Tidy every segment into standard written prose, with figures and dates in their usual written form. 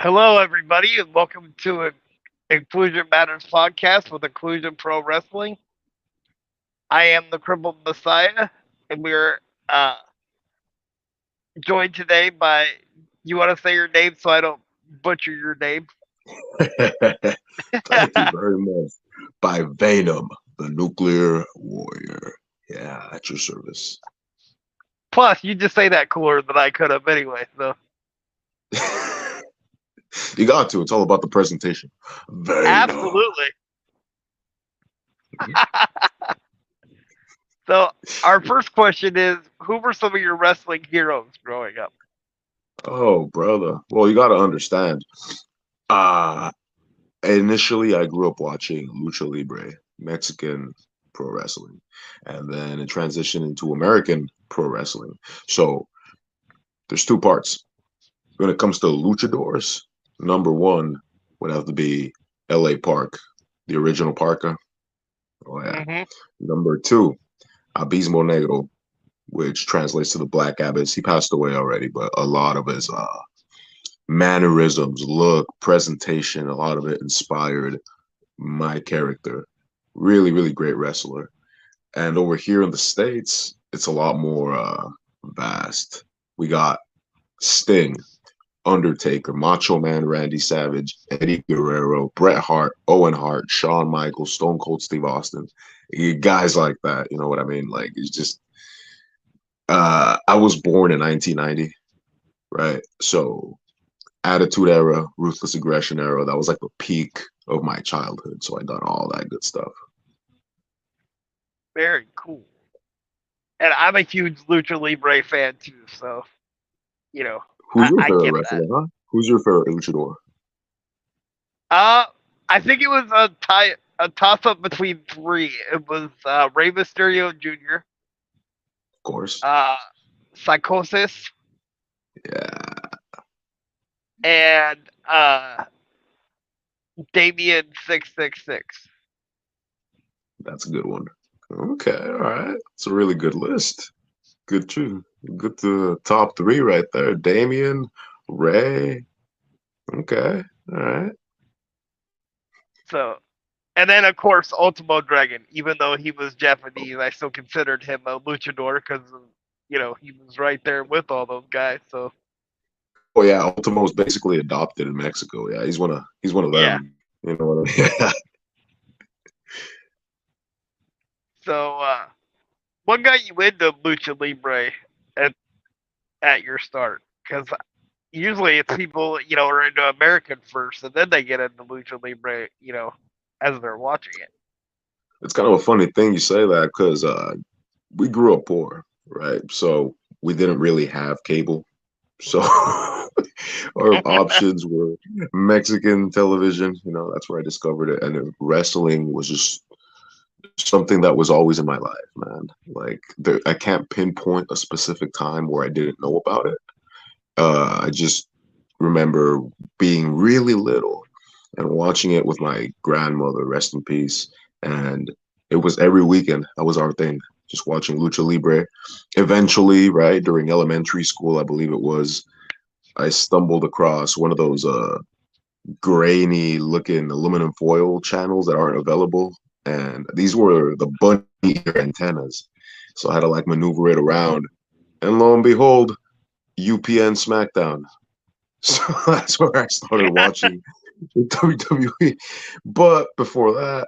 Hello, everybody, and welcome to Inclusion Matters podcast with Inclusion Pro Wrestling. I am the Crippled Messiah, and we're uh, joined today by. You want to say your name so I don't butcher your name? Thank you very much. By Venom, the nuclear warrior. Yeah, at your service. Plus, you just say that cooler than I could have anyway. So, You got to. It's all about the presentation. Venom. absolutely. So, our first question is: who were some of your wrestling heroes growing up? Oh, brother. Well, you got to understand. Uh, Initially, I grew up watching Lucha Libre, Mexican pro wrestling, and then it transitioned into American pro wrestling. So there's two parts. When it comes to luchadors, number one would have to be L.A. Park, the original Parker. Oh yeah. Mm-hmm. Number two, Abismo Negro, which translates to the Black Abbess. He passed away already, but a lot of his mannerisms, look, presentation, a lot of it inspired my character. Really, really great wrestler. And over here in the States, it's a lot more vast. We got Sting, Undertaker, Macho Man Randy Savage, Eddie Guerrero, Bret Hart, Owen Hart, Shawn Michaels, Stone Cold Steve Austin, guys like that. You know what I mean? Like it's just. I was born in 1990, right? So Attitude Era, Ruthless Aggression Era, that was like the peak of my childhood. So I got all that good stuff. Very cool. And I'm a huge Lucha Libre fan too, so you know, Who's your I favorite get that. wrestler, huh? Who's your favorite luchador? Uh, I think it was a toss up between three. It was Rey Mysterio Jr., Of course. uh, Psychosis, Yeah, and Damien 666. that's a good one. Okay, all right. It's a really good list. Good too. Good to top three right there. Damien, Ray. Okay, all right. So, and then of course Ultimo Dragon. Even though he was Japanese, I still considered him a luchador because he was right there with all those guys. So Oh yeah, Ultimo's basically adopted in Mexico. Yeah, he's one of yeah. them. You know what I mean? Yeah. So what got you into Lucha Libre at at your start? Because usually it's people, are into American first, and then they get into Lucha Libre, as they're watching it. It's kind of a funny thing you say that because we grew up poor, right? So we didn't really have cable. So our options were Mexican television. You know, that's where I discovered it, and wrestling was just something that was always in my life, man. Like I can't pinpoint a specific time where I didn't know about it. I just remember being really little and watching it with my grandmother, rest in peace. And it was every weekend. That was our thing, just watching Lucha Libre. Eventually, right, during elementary school, I believe it was, I stumbled across one of those grainy looking aluminum foil channels that aren't available. And these were the bunny ear antennas. So I had to like maneuver it around. And lo and behold, UPN SmackDown. So that's where I started watching WWE. But before that,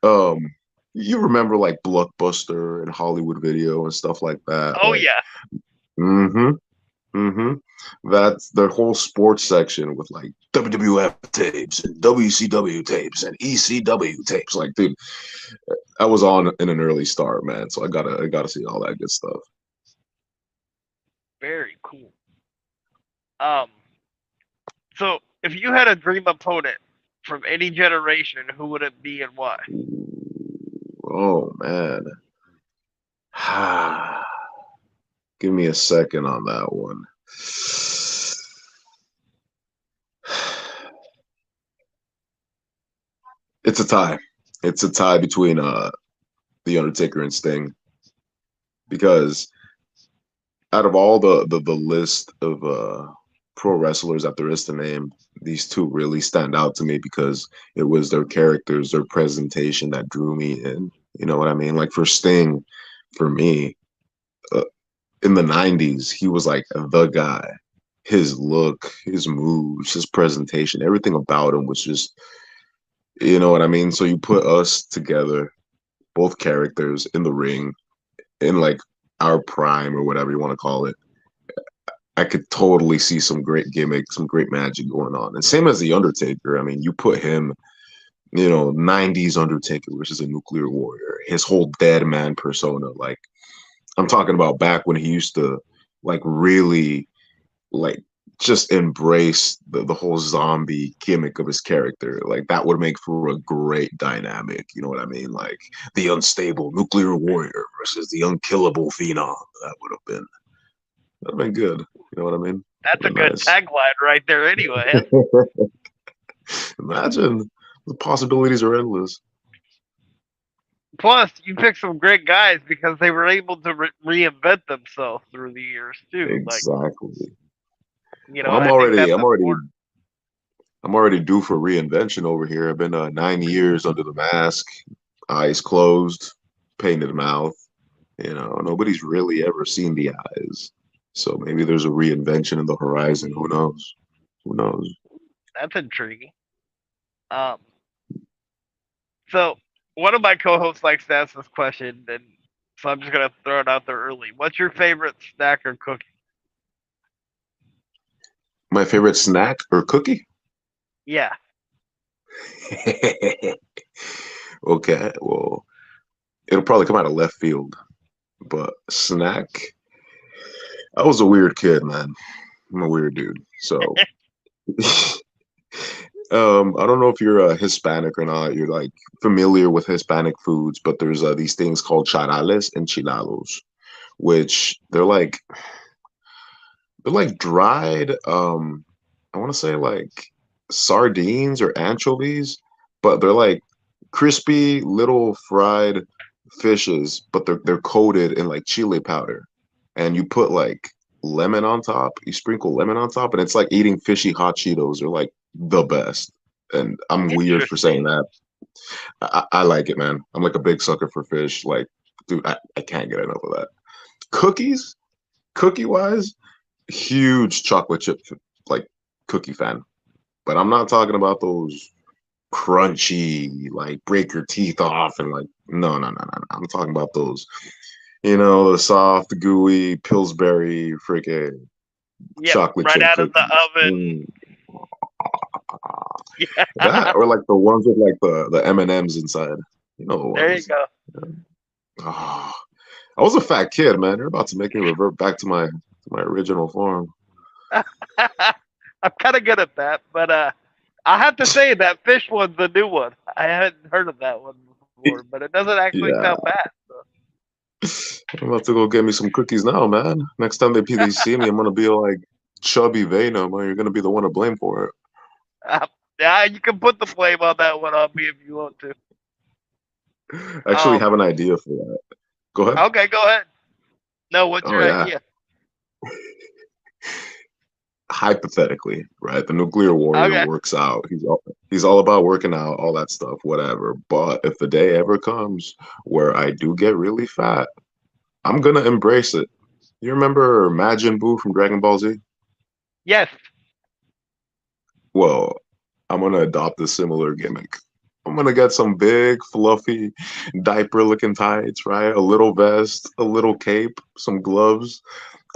um, you remember like Blockbuster and Hollywood Video and stuff like that. Oh Like, yeah, mm-hmm, mm-hmm. That's their whole sports section with like WWF tapes and WCW tapes and ECW tapes. Like, dude, I was on in an early start, man. So I gotta see all that good stuff. very cool. Um, so if you had a dream opponent from any generation, who would it be and why? Oh man. Give me a second on that one. It's a tie. It's a tie between the Undertaker and Sting because out of all the list of pro wrestlers that there is to name, these two really stand out to me because it was their characters, their presentation that drew me in. You know what I mean? Like for Sting, for me, uh, in the 90s, he was like the guy. His look, his moves, his presentation, everything about him was just, you know what I mean? So you put us together, both characters in the ring, in like our prime or whatever you want to call it. I could totally see some great gimmicks, some great magic going on. And same as the Undertaker. I mean, you put him, 90s Undertaker versus a nuclear warrior, his whole dead man persona. Like, I'm talking about back when he used to, like, really, like, just embrace the whole zombie gimmick of his character. Like, that would make for a great dynamic. You know what I mean? Like, the unstable nuclear warrior versus the unkillable Venom. That would have been good. You know what I mean? That's Would a have been good nice. tagline right there, anyway. Imagine the possibilities are endless. Plus, you picked some great guys because they were able to reinvent themselves through the years too. Like, Exactly. Well, I think that's important. I'm already due for reinvention over here. I've been 9 years under the mask, eyes closed, painted mouth. Nobody's really ever seen the eyes. So maybe there's a reinvention in the horizon. Who knows? Who knows? That's intriguing. Um, so one of my co-hosts likes to ask this question, and so I'm just gonna throw it out there early. What's your favorite snack or cookie? My favorite snack or cookie? Yeah, Okay, well, it'll probably come out of left field, but snack. I was a weird kid, man. I'm a weird dude. So, I don't know if you're Hispanic or not. You're like familiar with Hispanic foods, but there's these things called charales and chilalos, which they're like dried. I want to say like sardines or anchovies, but they're like crispy little fried fishes, but they're coated in like chile powder, and you put like lemon on top. You sprinkle lemon on top, and it's like eating fishy hot Cheetos. They're like the best. And I'm weird for saying interesting. that. I like it, man. I'm like a big sucker for fish. Like, dude, I can't get enough of that. Cookies, cookie wise, huge chocolate chip like cookie fan. But I'm not talking about those crunchy, like break your teeth off and like no, no, no, no, no. I'm talking about those, the soft, gooey Pillsbury freaking Yep, chocolate right chip out of the cookies. oven. That Yeah, or like the ones with like the M&Ms inside. You know the there you ones. go. Oh, I was a fat kid, man. You're about to make me revert back to my original form. I'm kind of good at that, but I have to say that fish one's a new one. I hadn't heard of that one before, but it doesn't actually Yeah, sound bad. I'm about to go get me some cookies now, man. Next time they see me, I'm gonna be like chubby Venom, or you're gonna be the one to blame for it. Uh, yeah, you can put the blame on that one on me if you want to. I actually Um, have an idea for that. Go ahead. okay, go ahead. No, what's Oh your yeah. idea? Hypothetically, right? The nuclear warrior Okay. works out. He's all about working out, all that stuff, whatever. But if the day ever comes where I do get really fat, I'm gonna embrace it. You remember Majin Buu from Dragon Ball Z? Yes. Well, I'm gonna adopt a similar gimmick. I'm gonna get some big, fluffy, diaper-looking tights, right? A little vest, a little cape, some gloves.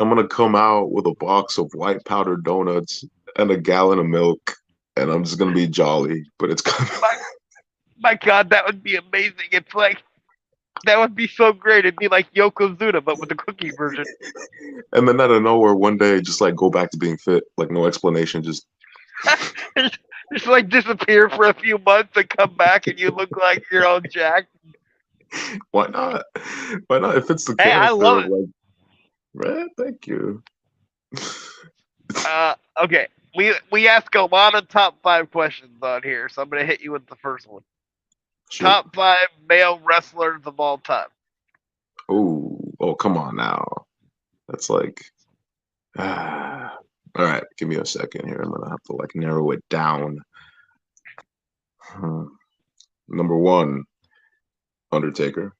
I'm gonna come out with a box of white powdered donuts and a gallon of milk, and I'm just gonna be jolly. But it's gonna, My my God, that would be amazing. It's like that would be so great. It'd be like Yokozuna, but with the cookie version. and then out of nowhere, one day, just like go back to being fit, like no explanation. Just Just like disappear for a few months and come back, and you look like you're all jacked. why not? Why not? It fits the Hey, I character love of it. like, man, thank you. Okay, we ask a lot of top five questions on here, so I'm gonna hit you with the first one. Shoot. Top five male wrestlers of all time. Oh, come on now. That's like, All right, give me a second here. I'm gonna have to like narrow it down. Hmm. Number one, Undertaker.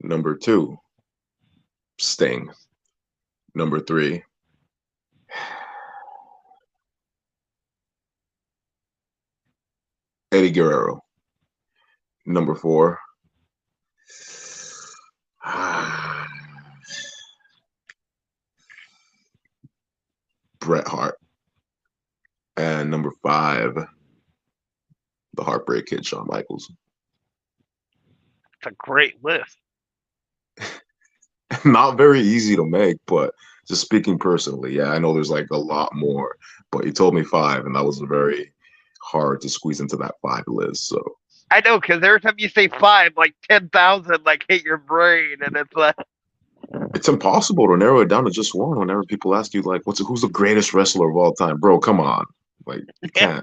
Number two, Sting. Number three, Eddie Guerrero. Number four, Bret Hart. And number five, the Heartbreak Kid, Shawn Michaels. It's a great list. Not very easy to make, but just speaking personally, yeah, I know there's like a lot more, but you told me five, and that was very hard to squeeze into that five list. So I know, because every time you say five, like 10,000 like hit your brain, and it's like, it's impossible to narrow it down to just one. Whenever people ask you like, who's the greatest wrestler of all time, bro? Come on, like you yeah.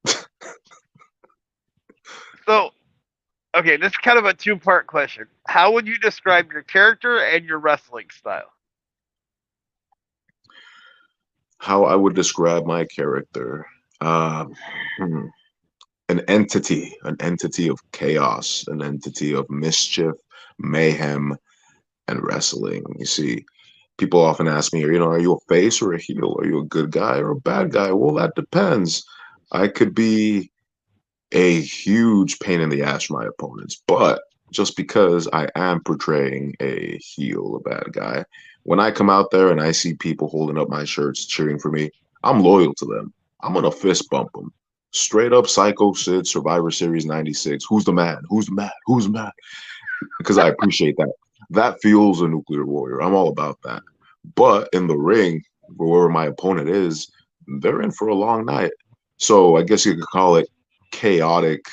can't. So, okay, this is kind of a two-part question. How would you describe your character and your wrestling style? How I would describe my character. Uh, hmm, an entity of chaos, an entity of mischief, mayhem, and wrestling. You see, people often ask me, are you a face or a heel? Are you a good guy or a bad guy? Well, that depends. I could be a huge pain in the ass for my opponents, but just because I am portraying a heel, a bad guy, when I come out there and I see people holding up my shirts cheering for me, I'm loyal to them. I'm gonna fist bump them. Straight up Psycho Sid, Survivor Series 96. Who's the man? Who's the man? Who's the man? Because I appreciate that. That fuels a nuclear warrior. I'm all about that. But in the ring, wherever my opponent is, they're in for a long night. So I guess you could call it chaotic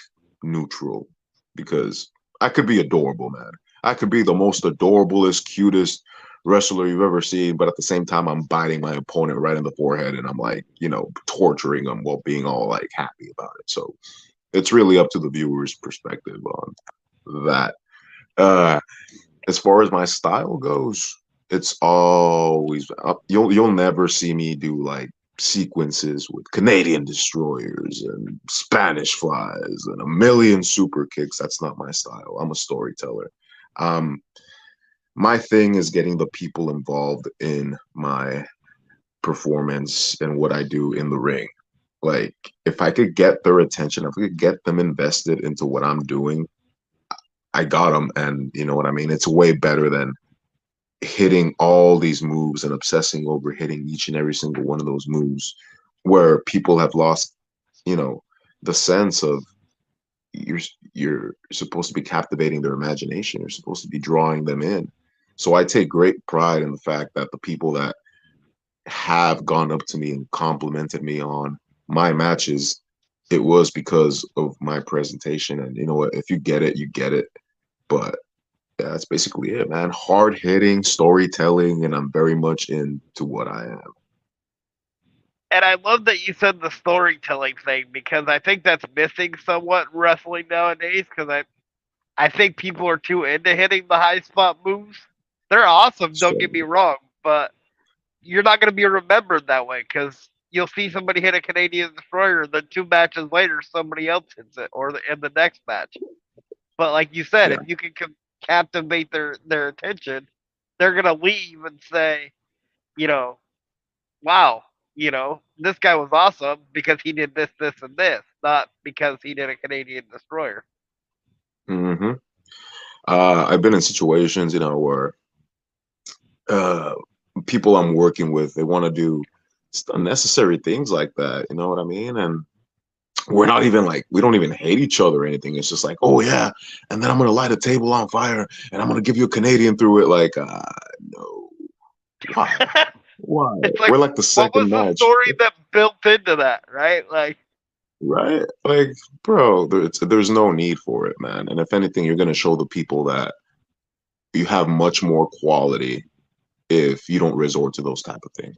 neutral because I could be adorable, man. I could be the most adorablest, cutest wrestler you've ever seen, but at the same time, I'm biting my opponent right in the forehead and I'm like, torturing them while being all like happy about it. So it's really up to the viewer's perspective on that. Uh, as far as my style goes, it's always you'll never see me do like sequences with Canadian destroyers and Spanish flies and a million super kicks. That's not my style. I'm a storyteller. Um, my thing is getting the people involved in my performance and what I do in the ring. Like if I could get their attention, if I could get them invested into what I'm doing, I got them. And you know what I mean? It's way better than hitting all these moves and obsessing over hitting each and every single one of those moves where people have lost, you know, the sense of you're you're supposed to be captivating their imagination. You're supposed to be drawing them in. So I take great pride in the fact that the people that have gone up to me and complimented me on my matches, it was because of my presentation. And you know what? If you get it, you get it. But yeah, that's basically it, man. Hard hitting storytelling, and I'm very much into what I am. And I love that you said the storytelling thing because I think that's missing somewhat in wrestling nowadays. Because I think people are too into hitting the high spot moves. They're awesome, don't So, get me wrong, but you're not going to be remembered that way because you'll see somebody hit a Canadian destroyer, and then 2 matches later, somebody else hits it, or in the next match. But like you said, yeah. if you can captivate their attention, they're gonna leave and say, you know, wow, this guy was awesome because he did this, this, and this, not because he did a Canadian destroyer. hmm I've been in situations, where uh, people I'm working with, they want to do unnecessary things like that. You know what I mean? And we're not even like, we don't even hate each other or anything. It's just like, oh yeah, and then I'm gonna light a table on fire and I'm gonna give you a Canadian through it. Like, no, why? Why? It's like, We're like the what was second the match, story that built into that, right? Like, right? Like, bro, there's no need for it, man. And if anything, you're gonna show the people that you have much more quality if you don't resort to those type of things.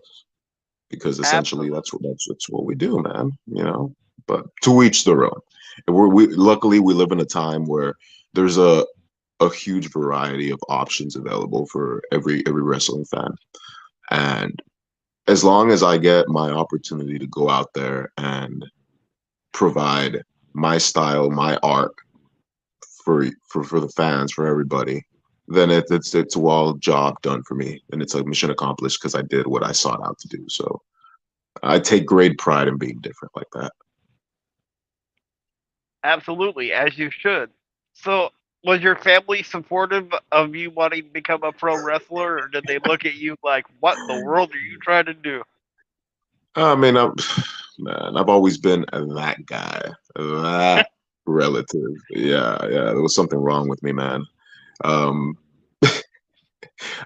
Because essentially absolutely. that's what we do, man. But to each their own. And we luckily we live in a time where there's a huge variety of options available for every wrestling fan, and as long as I get my opportunity to go out there and provide my style, my art for the fans, for everybody, then it's a well job done for me, and it's a mission accomplished because I did what I sought out to do. So I take great pride in being different like that. Absolutely, as you should. So, was your family supportive of you wanting to become a pro wrestler, or did they look at you like, "What in the world are you trying to do?" I mean, man, I've always been that guy, that relative. Yeah, there was something wrong with me, man. Um,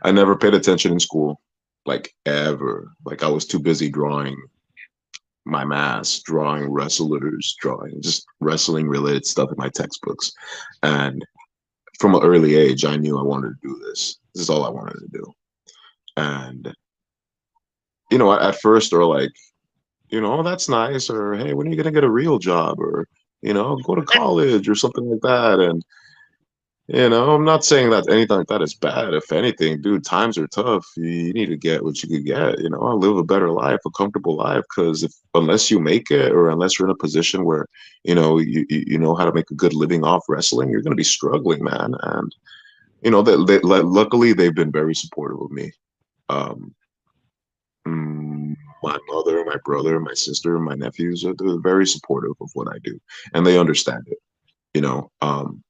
I never paid attention in school, like ever. Like I was too busy drawing my mask, drawing wrestlers, drawing just wrestling related stuff in my textbooks. And from an early age, I knew I wanted to do this. This is all I wanted to do. And at first they're like, oh, that's nice, or hey, when are you gonna get a real job, or go to college or something like that. And I'm not saying that anything like that is bad. If anything, dude, times are tough. You need to get what you could get. Live a better life, a comfortable life. Because if unless you make it, or unless you're in a position where you know how to make a good living off wrestling, you're gonna be struggling, man. And luckily they've been very supportive of me. Um, my mother, my brother, my sister, my nephews are they're very supportive of what I do, and they understand it. You know, um,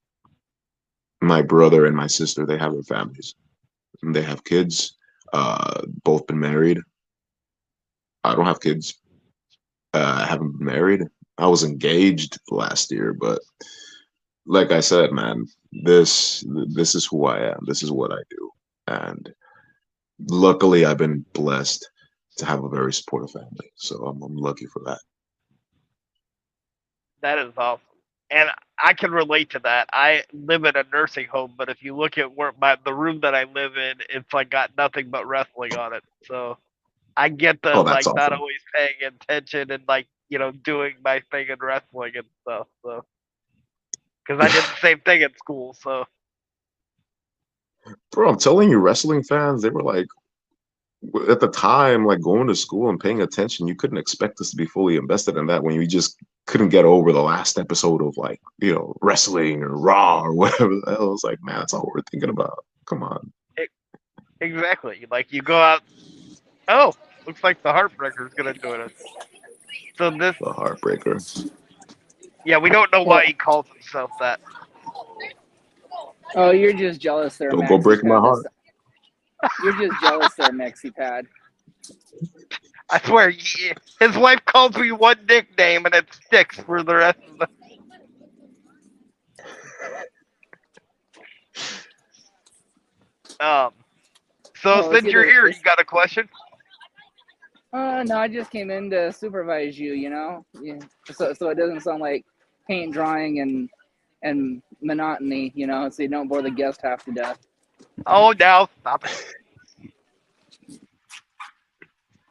my brother and my sister, they have their families, and they have kids. Both been married. I don't have kids. I haven't been married. I was engaged last year, but like I said, man, this is who I am. This is what I do, and luckily, I've been blessed to have a very supportive family. So I'm lucky for that. That is awesome. And I can relate to that. I live in a nursing home, but if you look at where the room that I live in, it's like got nothing but wrestling on it. So I get the Oh, that's like not awesome, always paying attention and like doing my thing in wrestling and stuff. So because I did the same thing at school. So bro. I'm telling you, wrestling fans, they were like at the time, like going to school and paying attention. You couldn't expect us to be fully invested in that when you just couldn't get over the last episode of like wrestling or Raw or whatever the hell. It's like, man, that's all we're thinking about. Come on, it, exactly, like you go out. Oh, looks like the Heartbreaker is gonna join us. So this, the heartbreaker. yeah, we don't know why Well, he calls himself that. oh, you're just jealous there, Don't go Maxi breaking my Pad. heart. You're just jealous there, Maxi Pad. I swear, his wife calls me one nickname and it sticks for the rest of the. So Well, it's since good you're to. here, you got a question? No, I just came in to supervise you. Yeah. So it doesn't sound like paint drying and monotony. So you don't bore the guest half to death. Oh, now stop it.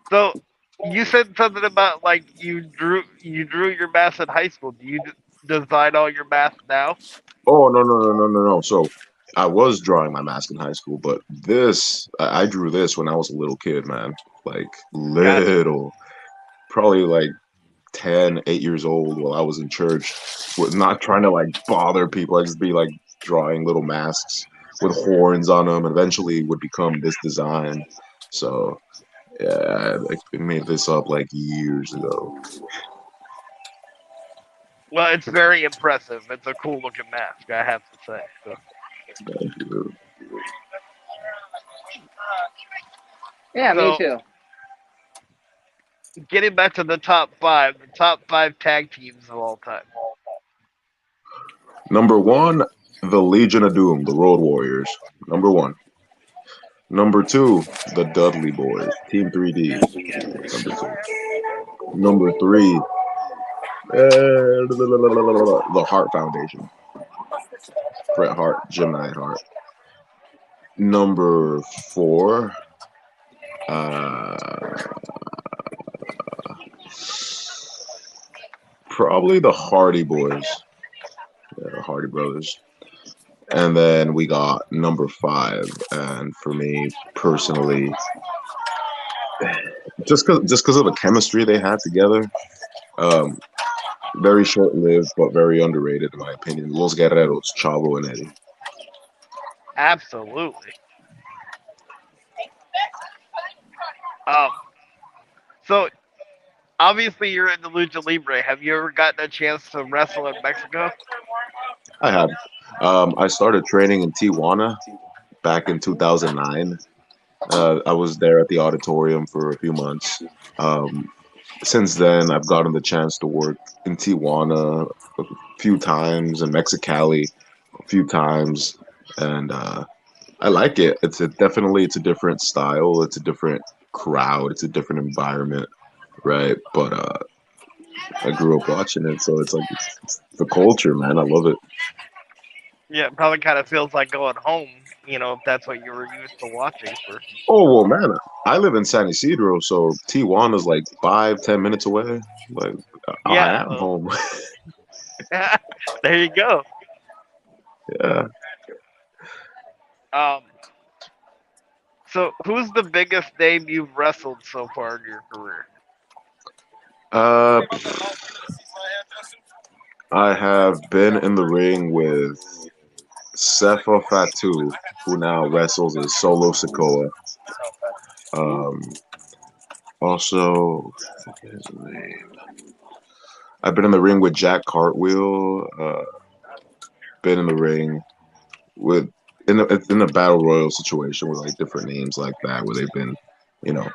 So you said something about like you drew your mask in high school. Do you design all your masks now? Oh no. So I was drawing my mask in high school, but I drew this when I was a little kid, man. Like Gotcha. little, probably like 10, 8 years old while I was in church, with not trying to like bother people. I just be like drawing little masks with horns on them, and eventually would become this design. So yeah, I made this up like years ago. Well, it's very impressive. It's a cool looking mask, I have to say. So, Thank you. Yeah, me so too. getting back to the top five tag teams of all time. Number one, the Legion of Doom, the Road Warriors. Number one. Number two, the Dudley Boys, Team 3D. Number two. Number three, the Hart Foundation, Bret Hart, Jim Neidhart. Number four, uh, probably the Hardy Boys, yeah, the Hardy Brothers. And then we got number five, and for me personally, just because of the chemistry they had together. Um, Very short lived, but very underrated in my opinion. Los Guerreros, Chavo and Eddie. Absolutely. Um, so obviously you're in the lucha libre. Have you ever gotten a chance to wrestle in Mexico? I have. I started training in Tijuana back in 2009. I was there at the auditorium for a few months. Um, since then, I've gotten the chance to work in Tijuana a few times and Mexicali a few times, and I like it. Definitely it's a different style. It's a different crowd. It's a different environment, right? But I grew up watching it, so it's like it's the culture, man. I love it. Yeah, it probably kind of feels like going home. If that's what you were used to watching for. Oh well, man. I live in San Isidro, so Tijuana's like 5, 10 minutes away. Like I Yeah, am so home. there you go. Yeah. Um, so who's the biggest name you've wrestled so far in your career? Uh, I have been in the ring with Sefa Fatu, who now wrestles as Solo Sikoa. Um, also, what is his name? I've been in the ring with Jack Cartwheel. Been in the ring with in a battle royal situation with like different names like that, where they've been, you know.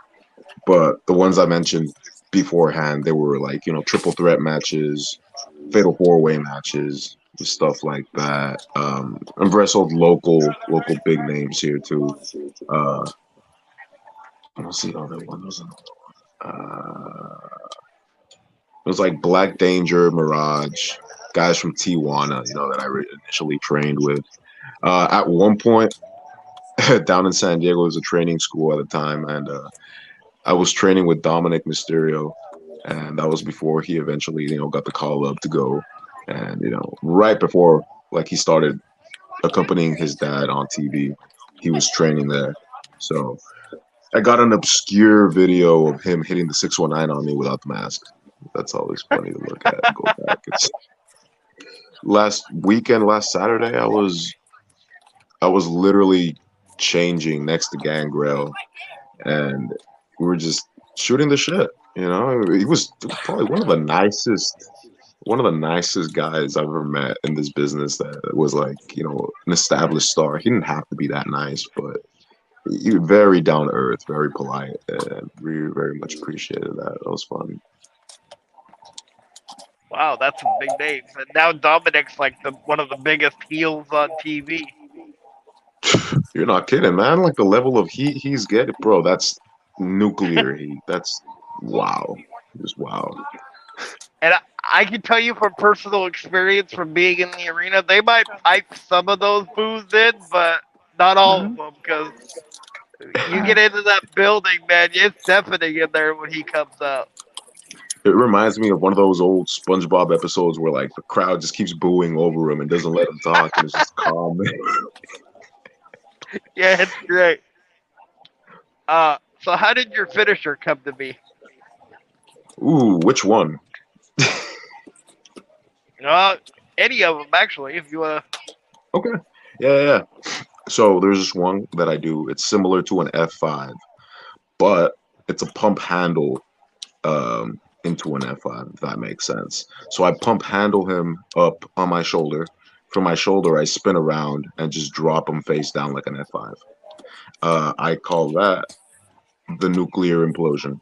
But the ones I mentioned beforehand, they were like triple threat matches, fatal four way matches, stuff like that. I've wrestled local big names here too. Uh, what's the other one? It was like Black Danger, Mirage, guys from Tijuana, that I initially trained with. At one point, down in San Diego, it was a training school at the time, and I was training with Dominic Mysterio, and that was before he eventually, got the call up to go, and right before like he started accompanying his dad on TV, he was training there. So I got an obscure video of him hitting the 619 on me without the mask. That's always funny to look at and go back. It's last weekend, last Saturday, I was literally changing next to Gangrel, and we were just shooting the shit. He was probably one of the nicest guys I've ever met in this business. That was like an established star. He didn't have to be that nice, but he was very down to earth, very polite, and we very much appreciated that. That was fun. Wow, that's some big names. And now Dominic's like the one of the biggest heels on TV. You're not kidding, man. Like the level of heat he's getting, bro. That's nuclear heat. That's wow, just wow. And I can tell you from personal experience from being in the arena, they might pipe some of those boos in, but not all of Hmm. them. Because you get into that building, man, it's deafening in there when he comes out. It reminds me of one of those old SpongeBob episodes where like the crowd just keeps booing over him and doesn't let him talk, and it's just calm. Yeah, it's great. So how did your finisher come to be? Ooh, which one? Uh, any of them actually, if you wanna. Okay, yeah, yeah, yeah. So there's this one that I do. It's similar to an F5, but it's a pump handle into an F5, if that makes sense. So I pump handle him up on my shoulder. From my shoulder, I spin around and just drop him face down like an F5. I call that the nuclear implosion.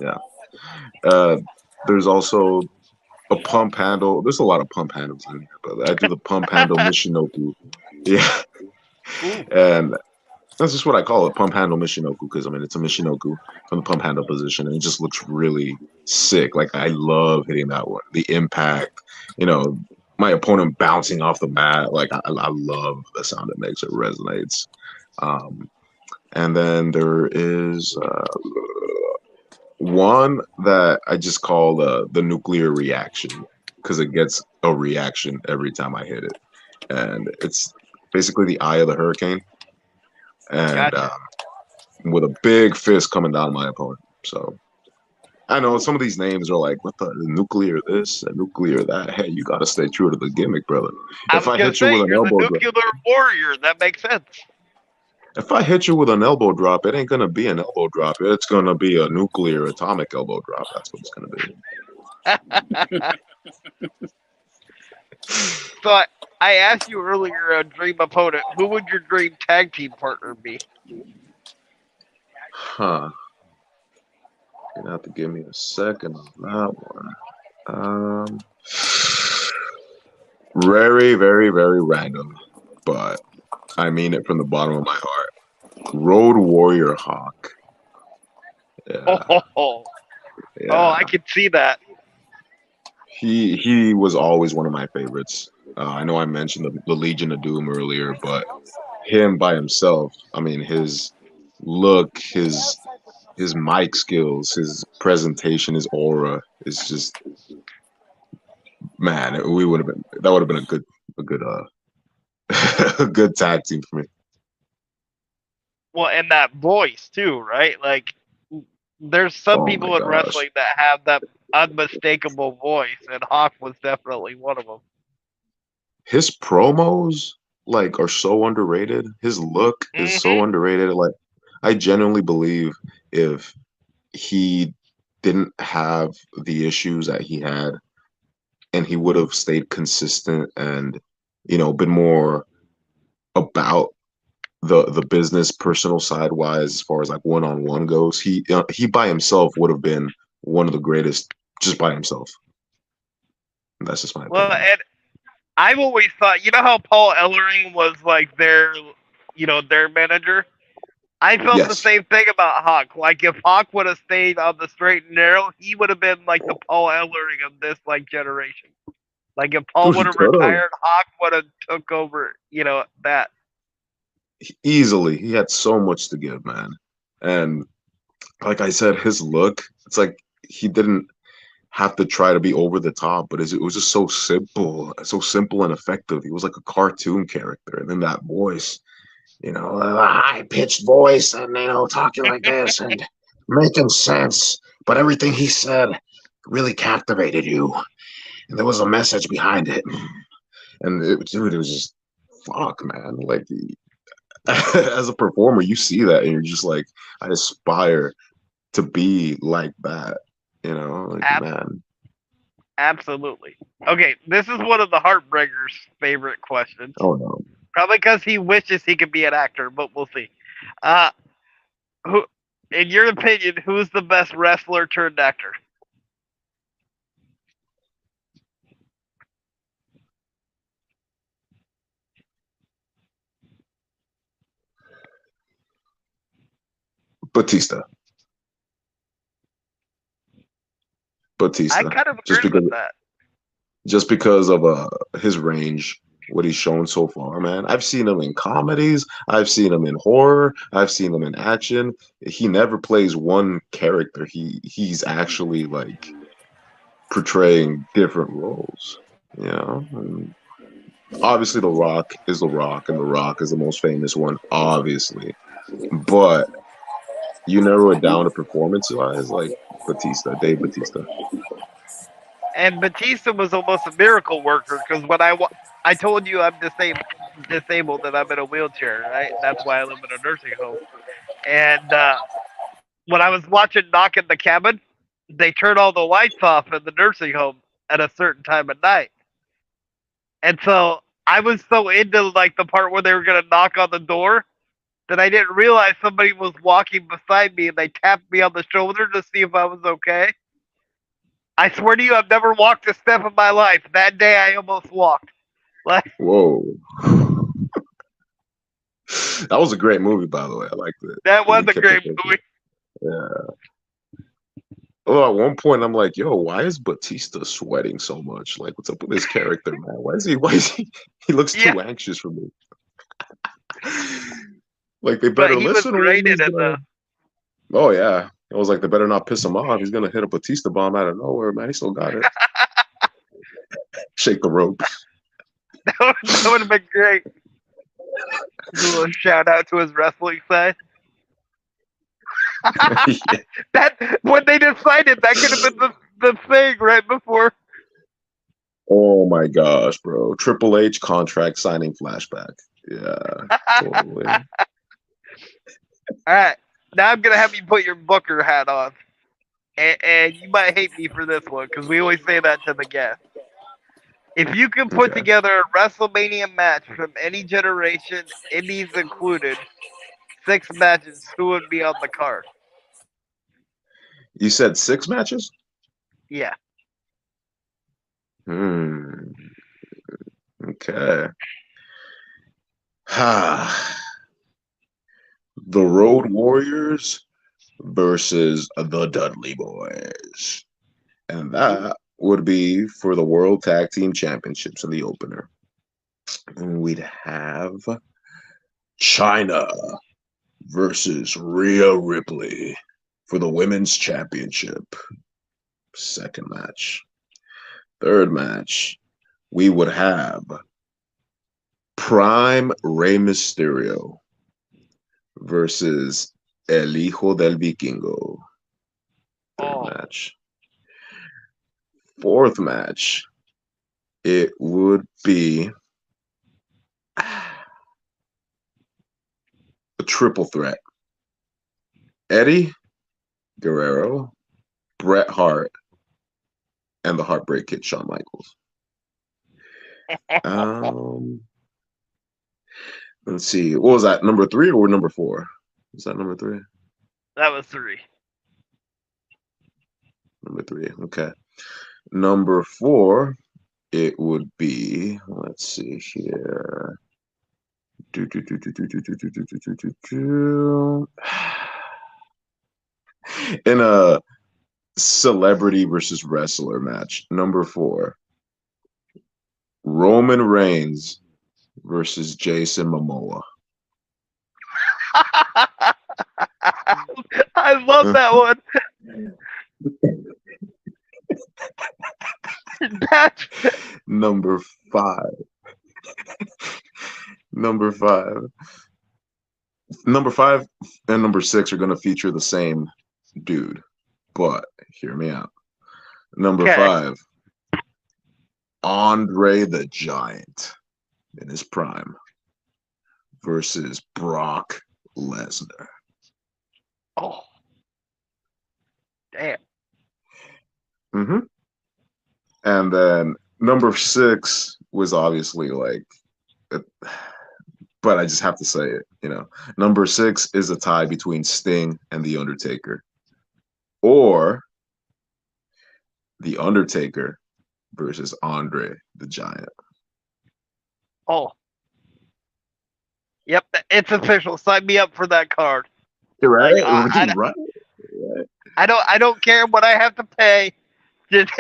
Yeah. Uh, there's also a pump handle. There's a lot of pump handles in here, but I do the pump handle Michinoku. Yeah. Ooh, And that's just what I call it, pump handle Michinoku, because I mean it's a Michinoku from the pump handle position, and it just looks really sick. Like I love hitting that one. The impact, you know, my opponent bouncing off the mat. Like I love the sound it makes. It resonates. Um, and then there is one that I just call the nuclear reaction because it gets a reaction every time I hit it, and it's basically the eye of the hurricane. And gotcha. with a big fist coming down my opponent. So I know some of these names are like, what the nuclear this and nuclear that. Hey, you got to stay true to the gimmick, brother. I If was I gonna hit you say with an you're the elbow drop, nuclear warrior. That makes sense. if I hit you with an elbow drop, it ain't gonna be an elbow drop. It's gonna be a nuclear atomic elbow drop. That's what it's gonna be. So I asked you earlier, a dream opponent. Who would your dream tag team partner be? Huh. You're gonna have to give me a second on that one. Very, very, very random, but I mean it from the bottom of my heart. Road Warrior Hawk. Oh, Yeah, oh, oh. Oh, I yeah. can see that. He was always one of my favorites. I know I mentioned the Legion of Doom earlier, but him by himself, I mean his look, his mic skills, his presentation, his aura is just man. We would have been that would have been a good a good tag team for me. Well, and that voice too, right? Like, there's some Oh my people in gosh, wrestling that have that unmistakable voice, and Hawk was definitely one of them. his promos like are so underrated. His look is so Hmm. underrated. Like I genuinely believe if he didn't have the issues that he had and he would have stayed consistent and been more about the business personal side wise as far as like one-on-one goes, he by himself would have been one of the greatest just by himself. That's just my Well, opinion. and I've always thought, you know how Paul Ellering was like their manager. I felt the Yes, same thing about Hawk. Like, if Hawk would have stayed on the straight and narrow, he would have been like the Paul Ellering of this like generation. Like, if Paul dude, he would have could have retired, Hawk would have took over. That. easily. He had so much to give, man. And like I said, his look, it's like he didn't have to try to be over the top, but it was just so simple and effective. He was like a cartoon character, and then that voice, a high pitched voice, and talking like this and making sense, but everything he said really captivated you, and there was a message behind it, and dude, it was just fuck, man. Like as a performer, you see that, and you're just like, I aspire to be like that, like Ab- man. Absolutely. Okay, this is one of the Heartbreakers' favorite questions. Oh no. Probably because he wishes he could be an actor, but we'll see. Uh, who, in your opinion, who's the best wrestler turned actor? Batista. I Batista. kind of Just agree because with that. just because of his range, what he's shown so far, man. I've seen him in comedies, I've seen him in horror, I've seen him in action. He never plays one character. He's actually like portraying different roles, And obviously The Rock is The Rock, and The Rock is the most famous one, obviously. But you narrow it down to performance wise, like Batista, Dave Batista. And Batista was almost a miracle worker because I told you I'm disabled and I'm in a wheelchair, right? That's why I live in a nursing home. And when I was watching Knock at the Cabin, they turn all the lights off in the nursing home at a certain time of night. And so I was so into like the part where they were gonna knock on the door that I didn't realize somebody was walking beside me and they tapped me on the shoulder to see if I was okay. I swear to you, I've never walked a step in my life. That day, I almost walked. Like, Whoa. That was a great movie, by the way. I liked it. that was You a kept it great thinking. movie. Yeah. Well, at one point, I'm like, yo, why is Batista sweating so much? Like, what's up with his character, man? He looks Yeah, too anxious for me. Like, they but better he was listen or great in he's it though. gonna. Oh, yeah. I was like, they better not piss him off. He's gonna hit a Batista bomb out of nowhere, man. He still got it. Shake the ropes. That would have been great. A little shout out to his wrestling side. Yeah. That when they decided that could have been the thing right before. Oh my gosh, bro. Triple H contract signing flashback. Yeah, totally. All right, now I'm gonna have you put your Booker hat on, and you might hate me for this one because we always say that to the guests. If you could put Okay. together a WrestleMania match from any generation, indies included, 6 matches, who would be on the card? You said 6 matches? Yeah. Hmm. Okay. The Road Warriors versus the Dudley Boys. And that would be for the World Tag Team Championships in the opener. And we'd have China versus Rhea Ripley for the Women's Championship. Second match. Third match, we would have Prime Rey Mysterio versus El Hijo del Vikingo. Third Oh, match. Fourth match, it would be a triple threat. Eddie Guerrero, Bret Hart, and the Heartbreak Kid Shawn Michaels. Um, let's see. What was that? Number 3 or number 4? Was that number 3? that was 3. Number 3. Okay. Number 4, it would be. Let's see here. In a celebrity versus wrestler match, number 4, Roman Reigns versus Jason Momoa. I love that one. That's Number 5. Number 5. Number 5 and number 6 are going to feature the same dude, but hear me out. Number okay. 5, Andre the Giant in his prime versus Brock Lesnar. Oh, damn. Mm-hmm. And then number 6 was obviously like, but I just have to say it. Number 6 is a tie between Sting and The Undertaker, or The Undertaker versus Andre the Giant. Oh, yep. It's official. Sign me up for that card. Like Right? I, Right? I don't care what I have to pay. Just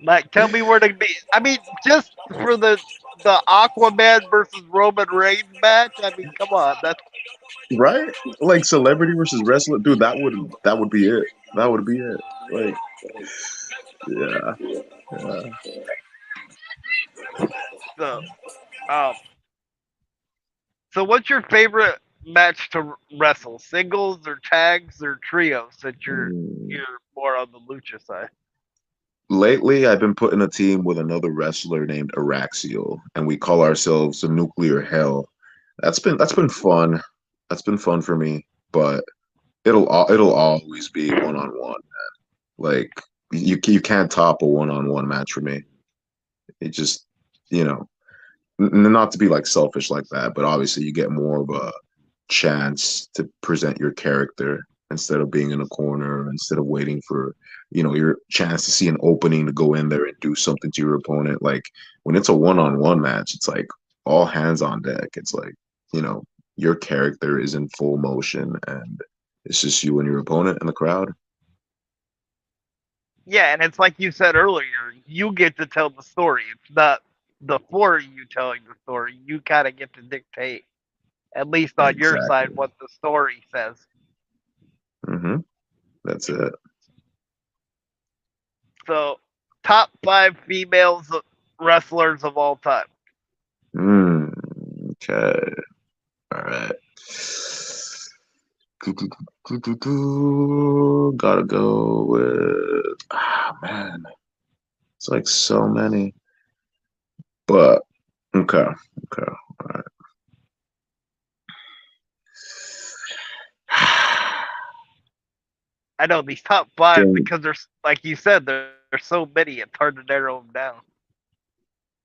like tell me where to be. I mean, just for the Aquaman versus Roman Reigns match. I mean, come on. That's Right? Like celebrity versus wrestler, dude. That would be it. That would be it. Like, yeah, yeah. so. Um. So, what's your favorite match to wrestle? Singles or tags or trios? Since Mm. you're more on the lucha side. Lately, I've been put in a team with another wrestler named Araxiel, and we call ourselves the Nuclear Hell. That's been fun. That's been fun for me, but it'll always be one on one. Like you can't top a one on one match for me. It just you know not to be like selfish like that, but obviously you get more of a chance to present your character instead of being in a corner, instead of waiting for, your chance to see an opening to go in there and do something to your opponent. Like when it's a one-on-one match, it's like all hands on deck. It's like, you know, your character is in full motion and it's just you and your opponent and the crowd. Yeah, and it's like you said earlier, you get to tell the story. It's not the four of you telling the story. You kind of get to dictate, at least on your side, Exactly. what the story says. Mm-hmm. That's it. So, top 5 females wrestlers of all time. Mm, okay. All right. Gotta go with man. It's like so many. But okay, okay, all right. I know these top five Give, because there's like you said, there's so many. It's hard to narrow them down.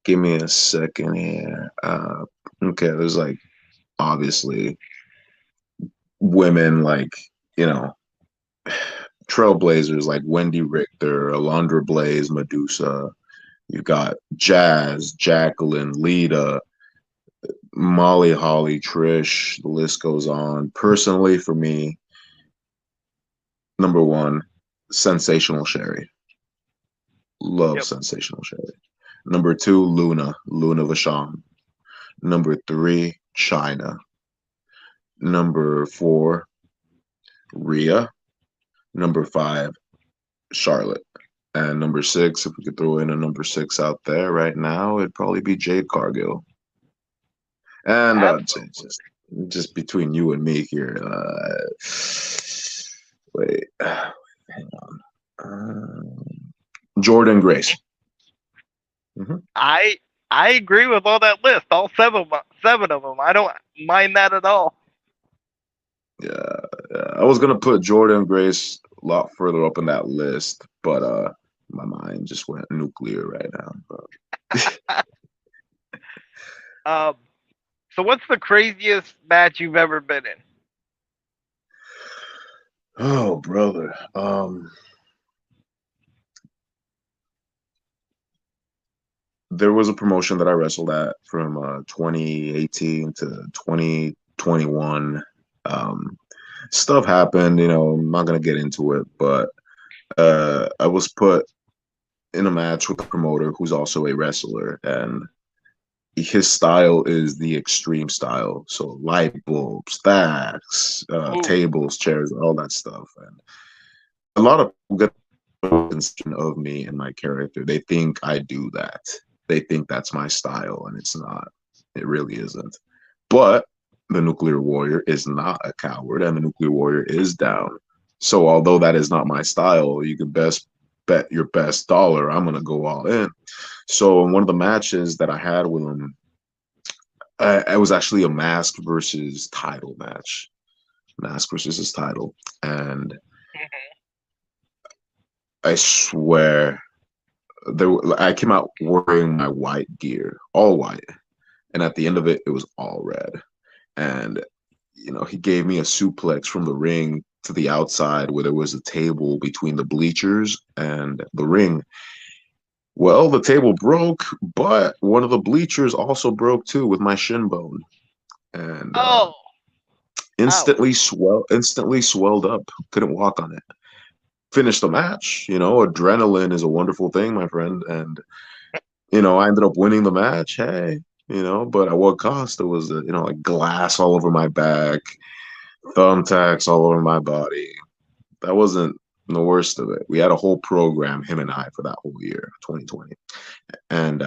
give me a second here. Okay, there's like obviously women like you know trailblazers like Wendy Richter, Alondra Blaze, Medusa. You've got Jazz, Jacqueline, Lita, Molly, Holly, Trish. The list goes on. Personally, for me, number one, Sensational Sherry. Love Yep. Sensational Sherry. Number two, Luna Vachon. Number three, China. Number four, Rhea. Number five, Charlotte. And number six, if we could throw in a number six out there right now, it'd probably be Jade Cargill. And Absolutely. just between you and me here, wait, hang on. Jordan Grace. Hmm. I I agree with all that list, all seven of them. I don't mind that at all. Yeah, yeah, I was gonna put Jordan Grace a lot further up in that list, but my mind just went nuclear right now. But Um, so what's the craziest match you've ever been in? oh, brother, there was a promotion that I wrestled at from 2018 to 2021. Um, Stuff happened, I'm not gonna get into it, but I was put in a match with a promoter who's also a wrestler, and his style is the extreme style. So light bulbs, stacks, Ooh, tables, chairs, all that stuff. And a lot of people get a conception of me and my character. They think I do that. They think that's my style, and it's not. It really isn't. But the nuclear warrior is not a coward, and the nuclear warrior is down. So although that is not my style, you can best bet your best dollar I'm gonna go all in. So in one of the matches that I had with him, it was actually a mask versus title match. Mask versus his title, and I swear I came out wearing my white gear, all white, and at the end of it, it was all red. And he gave me a suplex from the ring to the outside where there was a table between the bleachers and the ring. Well, the table broke, but one of the bleachers also broke too with my shin bone, and oh, ouch. instantly swelled up. Couldn't walk on it. Finished the match. Adrenaline is a wonderful thing, my friend, and I ended up winning the match. Hey, but at what cost? It was like glass all over my back, thumbtacks all over my body. That wasn't the worst of it. We had a whole program, him and I, for that whole year, 2020, and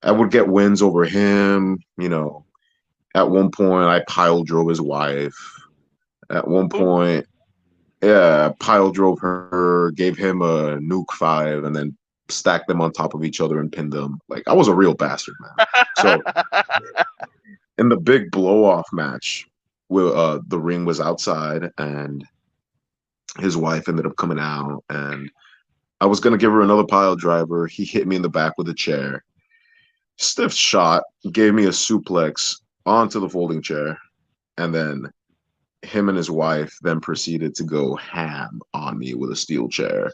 I would get wins over him. At one point, I pile drove his wife. At one Ooh. point, yeah, pile drove her, gave him a nuke five, and then stacked them on top of each other and pinned them. Like I was a real bastard, man. So in the big blow off match, where the ring was outside and his wife ended up coming out, and I was gonna give her another pile driver. He hit me in the back with a chair, stiff shot, gave me a suplex onto the folding chair, and then him and his wife then proceeded to go ham on me with a steel chair,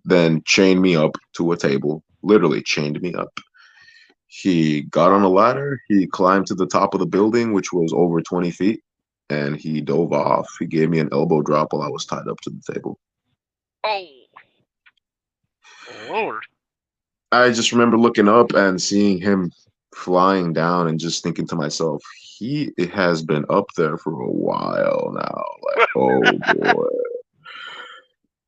then chained me up to a table, literally chained me up. He got on a ladder, he climbed to the top of the building, which was over 20 feet, and he dove off. He gave me an elbow drop while I was tied up to the table. Oh, Lord. I just remember looking up and seeing him flying down and just thinking to myself, he has been up there for a while now. Like, oh boy.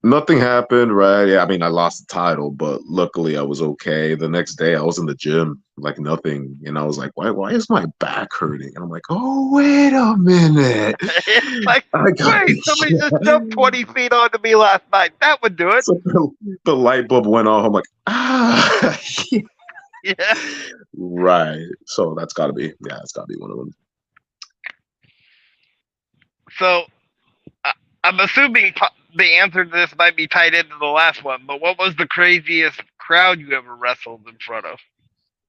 Nothing happened, right? Yeah, I mean, I lost the title, but luckily I was okay. The next day I was in the gym, like nothing, and I was like, why is my back hurting? And I'm like, oh, wait a minute. It's like, I got wait, somebody just jumped yeah. 20 feet onto me last night. That would do it. So the light bulb went off. I'm like, ah, Yeah. right. So that's gotta be, yeah, it's gotta be one of them. So I'm assuming the answer to this might be tied into the last one, but what was the craziest crowd you ever wrestled in front of?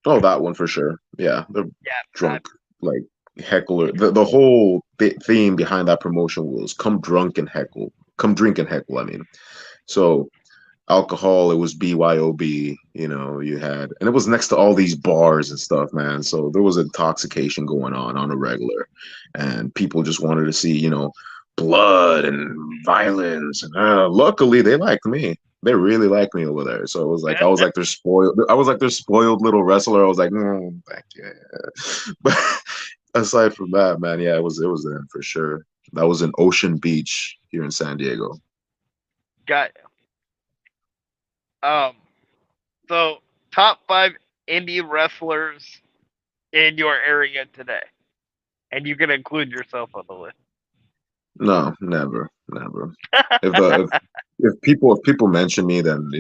Oh, that one for sure. Yeah, the Yeah, drunk, like heckler. The whole theme behind that promotion was come drunk and heckle, come drink and heckle. I mean, so alcohol, it was BYOB. You had, and it was next to all these bars and stuff, man. So there was intoxication going on a regular, and people just wanted to see, blood and violence. And luckily, they liked me. They really liked me over there. So it was like I was like their spoiled. I was like their spoiled little wrestler. I was like, thank you. But aside from that, man, yeah, it was them for sure. That was in Ocean Beach here in San Diego. got um. So top 5 indie wrestlers in your area today, and you can include yourself on the list. No, never, never. If the if people mention me, then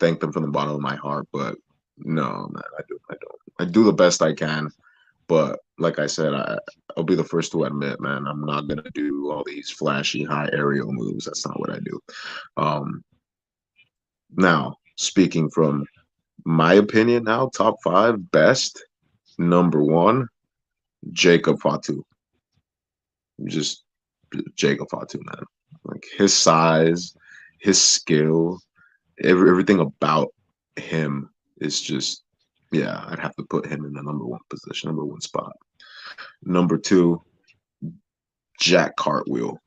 thank them from the bottom of my heart. But no, man, I don't. I do the best I can, but like I said, I'll be the first to admit, man, I'm not gonna do all these flashy high aerial moves. That's not what I do. Um, Now speaking from my opinion, now top 5 best, number 1, Jacob Fatu. Just Jacob Fatu, man. Like his size, his skill, everything about him is just, yeah, I'd have to put him in the number 1 position, number 1 spot. Number 2, Jack Cartwheel.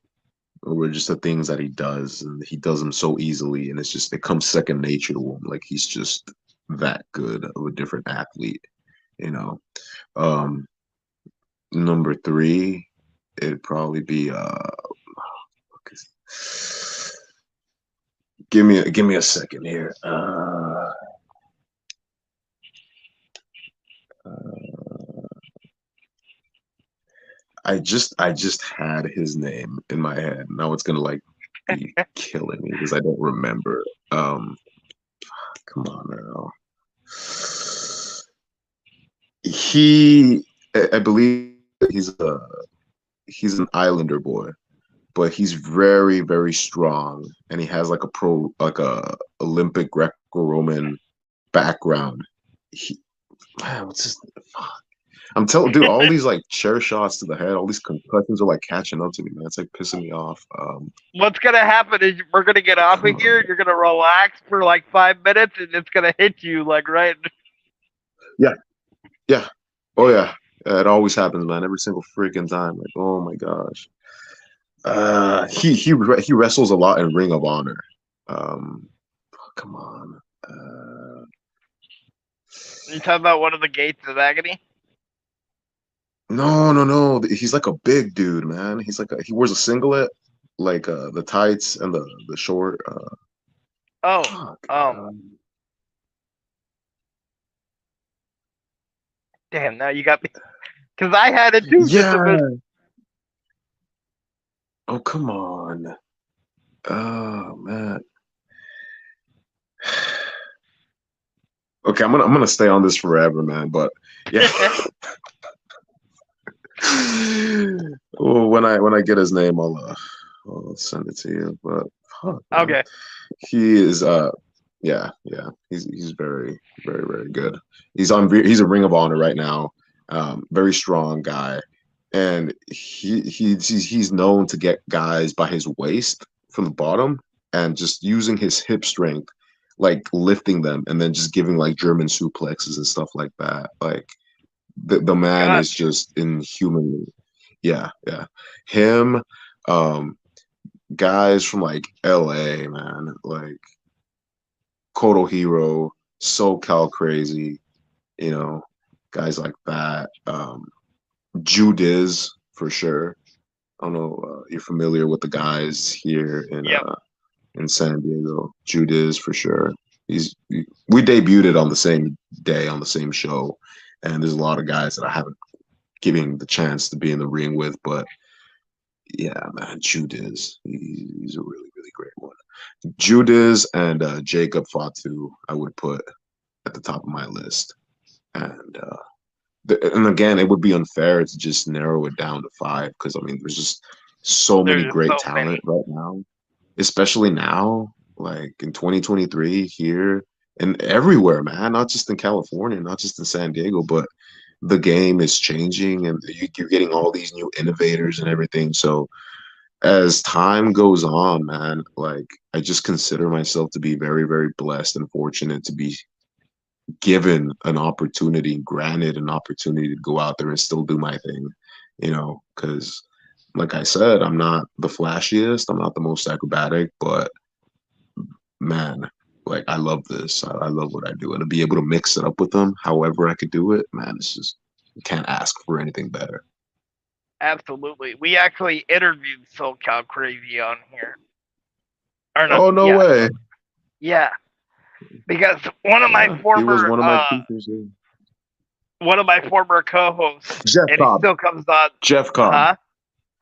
Or just the things that he does, and he does them so easily, and it comes second nature to him. Like he's just that good of a different athlete, you know. Um, Number 3, it'd probably be give me a second here. I just had his name in my head. Now it's gonna like be killing me because I don't remember. Come on now. He, I believe he's an Islander boy, but he's very very strong, and he has like a Olympic Greco-Roman background. He, man, what's his? Fuck. I'm telling, dude, all these like chair shots to the head, all these concussions are like catching up to me, man. It's like pissing me off. What's gonna happen is we're gonna get off of Come here. on. You're gonna relax for like 5 minutes, and it's gonna hit you like right. Yeah, yeah, oh yeah. It always happens, man. Every single freaking time. Like, oh my gosh. He wrestles a lot in Ring of Honor. Um, Come on. You talking about one of the gates of agony? No, no, no. He's like a big dude, man. He wears a singlet, like the tights and the short. Oh, Fuck. damn! Now you got me because I had it too. Just a bit. Yeah. Oh, come on. Oh man. Okay, I'm gonna stay on this forever, man. But yeah. Well, when I get his name, I'll send it to you. But fuck, man. Okay, He is yeah, yeah. He's very very very good. He's a Ring of Honor right now. Very strong guy, and he's known to get guys by his waist from the bottom and just using his hip strength, like lifting them and then just giving like German suplexes and stuff like that. Like the man is gotcha. just inhumanly, yeah, yeah. Him, um, guys from like LA, man, like Koto Hero, SoCal Crazy, you know, guys like that. Judiz for sure. I don't know. You're familiar with the guys here in Yep. in San Diego. Judas for sure. We debuted it on the same day on the same show, and there's a lot of guys that I haven't given the chance to be in the ring with, but yeah, man, Judas, he's a really great one. Judas and Jacob Fatu, I would put at the top of my list, and and again, it would be unfair to just narrow it down to five because I mean, there's just so many There's great so talent many. right now, especially now, like in 2023 here and everywhere, man. Not just in California, not just in San Diego, but the game is changing, and you're getting all these new innovators and everything. So as time goes on, man, like I just consider myself to be very blessed and fortunate to be given an opportunity, granted an opportunity to go out there and still do my thing, because like I said, I'm not the flashiest, I'm not the most acrobatic, but man, like I love this. I love what I do. And to be able to mix it up with them, however I could do it, man, it's just can't ask for anything better. Absolutely. We actually interviewed SoCal Crazy on here. Or not? Oh no Yeah, way. yeah. Because one of my Yeah, he was former one of my teachers. Yeah. co-hosts, Jeff and he Cobb. still comes on. Jeff Cobb. Huh?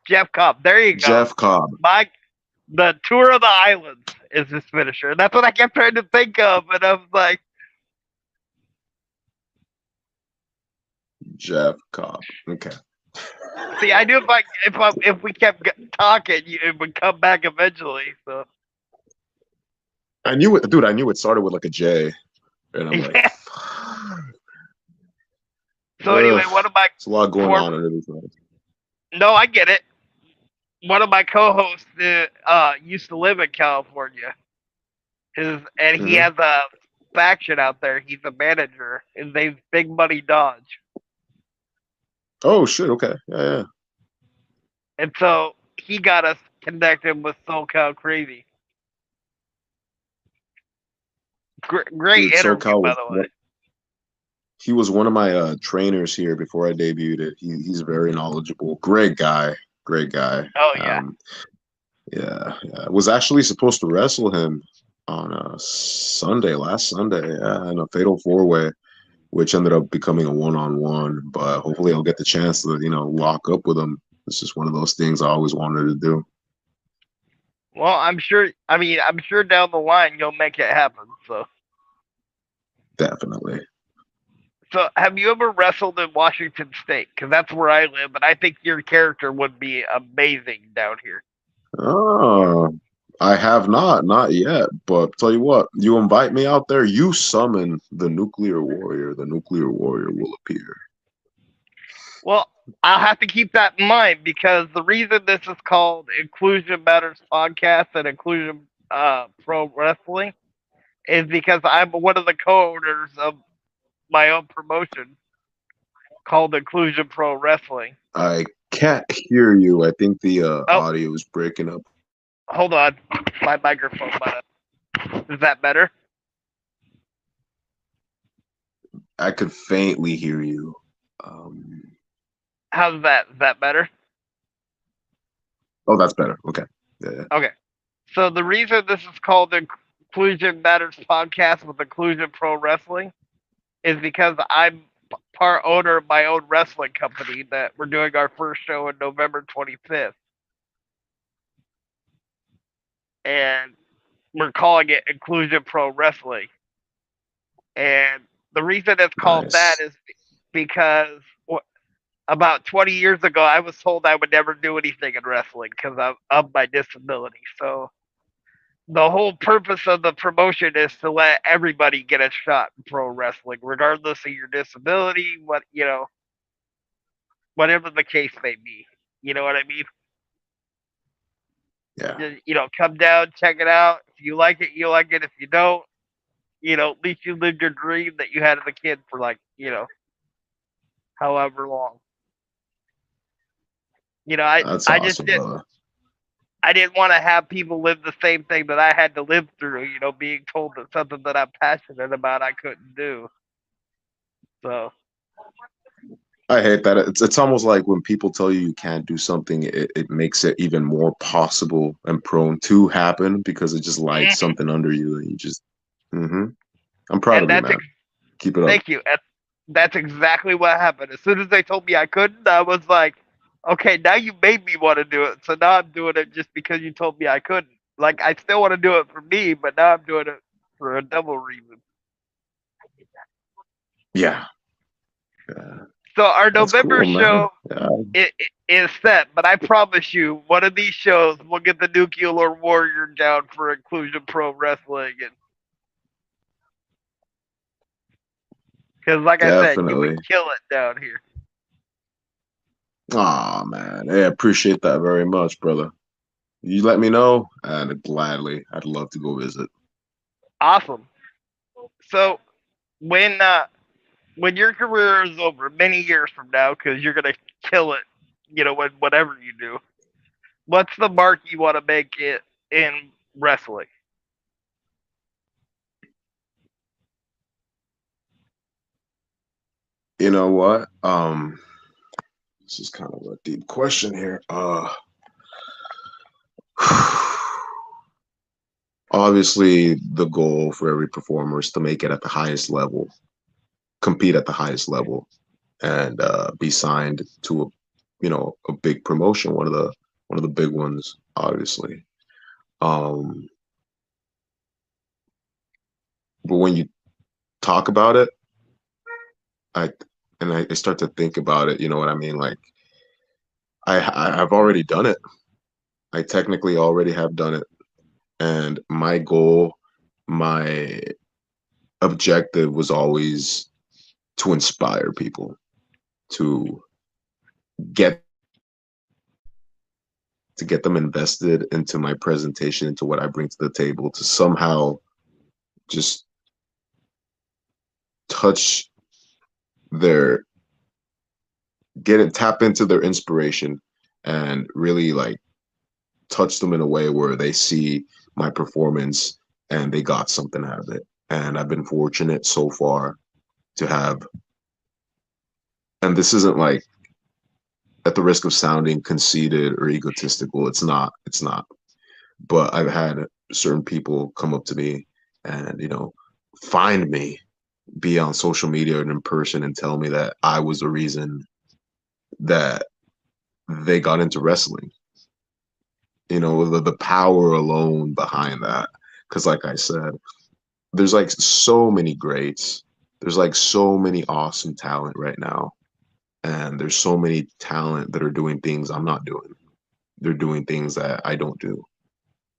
Jeff Cobb. There you go. Jeff Cobb. My the tour of the islands is his finisher. That's what I kept trying to think of, and I was like, Jeff Cobb. Okay. see, I knew if we kept talking, it would come back eventually. So I knew it, dude. I knew it started with like a J, and I'm like, yeah. So ugh, anyway, one of my it's a lot going on former under these guys. no, I get it. One of my co-hosts used to live in California. And he Hmm. has a faction out there. He's a manager. His name's Big Money Dodge. Oh shit. Okay. Yeah. And so he got us connected with SoCal Crazy. Great Dude, interview, SoCal by was the way. one, he was one of my trainers here before I debuted it. He's very knowledgeable. Great guy. Great guy. Oh yeah. Um, yeah. I was actually supposed to wrestle him on a Sunday, last Sunday, in a fatal four way, which ended up becoming a one-on-one. But hopefully, I'll get the chance to lock up with him. It's just one of those things I always wanted to do. Well, I'm sure. I mean, I'm sure down the line you'll make it happen. Definitely. So have you ever wrestled in Washington State? Because that's where I live, and I think your character would be amazing down here. Oh, I have not yet. But tell you what, you invite me out there, you summon the nuclear warrior. The nuclear warrior will appear. Well, I'll have to keep that in mind because the reason this is called Inclusion Matters Podcast and Inclusion Pro Wrestling is because I'm one of the co-owners of my own promotion called Inclusion Pro Wrestling. I can't hear you. I think the Oh, audio is breaking up. hold on, my microphone. Is that better? I could faintly hear you. Um, How's that? Is that better? oh, that's better. Okay. Yeah. Okay. So the reason this is called the Inclusion Matters Podcast with Inclusion Pro Wrestling is because I'm part owner of my own wrestling company that we're doing our first show on November 25th. And we're calling it Inclusion Pro Wrestling. And the reason it's called that Nice. is because about 20 years ago, I was told I would never do anything in wrestling because of my disability. So the whole purpose of the promotion is to let everybody get a shot in pro wrestling, regardless of your disability, whatever the case may be. You know what I mean? Yeah. Just, come down, check it out. If you like it, you like it. If you don't, at least you lived your dream that you had as a kid for however long. That's I just awesome, did. brother. I didn't want to have people live the same thing that I had to live through. Being told that something that I'm passionate about I couldn't do. So I hate that. It's almost like when people tell you you can't do something, it makes it even more possible and prone to happen because it just lights Mhm. something under you and you just. hmm I'm proud And of you, that's man. Keep it up. thank you. And that's exactly what happened. As soon as they told me I couldn't, I was like, okay, now you made me want to do it. So now I'm doing it just because you told me I couldn't. Like I still want to do it for me, but now I'm doing it for a double reason. Yeah, yeah, So our that's November cool, man. show Yeah, is set, but I promise you, one of these shows we'll get the nuclear warrior down for Inclusion Pro Wrestling, and because like I said, you would definitely. kill it down here. Oh man, I appreciate that very much, brother. You let me know, and gladly, I'd love to go visit. Awesome. So when uh, when your career is over, many years from now, because you're gonna kill it, when whatever you do. What's the mark you want to make it in wrestling? You know what? This is kind of a deep question here. Obviously, the goal for every performer is to make it at the highest level, compete at the highest level, and be signed to a big promotion, one of the big ones, obviously. Um, but when you talk about it, I I start to think about it. You know what I mean? Like I've already done it. I technically already have done it, and my goal, my objective was always to inspire people, to get to get them invested into my presentation, into what I bring to the table, to somehow just touch their get it tap into their inspiration and really like touch them in a way where they see my performance and they got something out of it. And I've been fortunate so far to have, and this isn't like at the risk of sounding conceited or egotistical. It's not. But I've had certain people come up to me and, find me, be on social media and in person and tell me that I was the reason that they got into wrestling. The power alone behind that. Because, like I said, there's like so many greats. There's like so many awesome talent right now. And there's so many talent that are doing things I'm not doing. They're doing things that I don't do.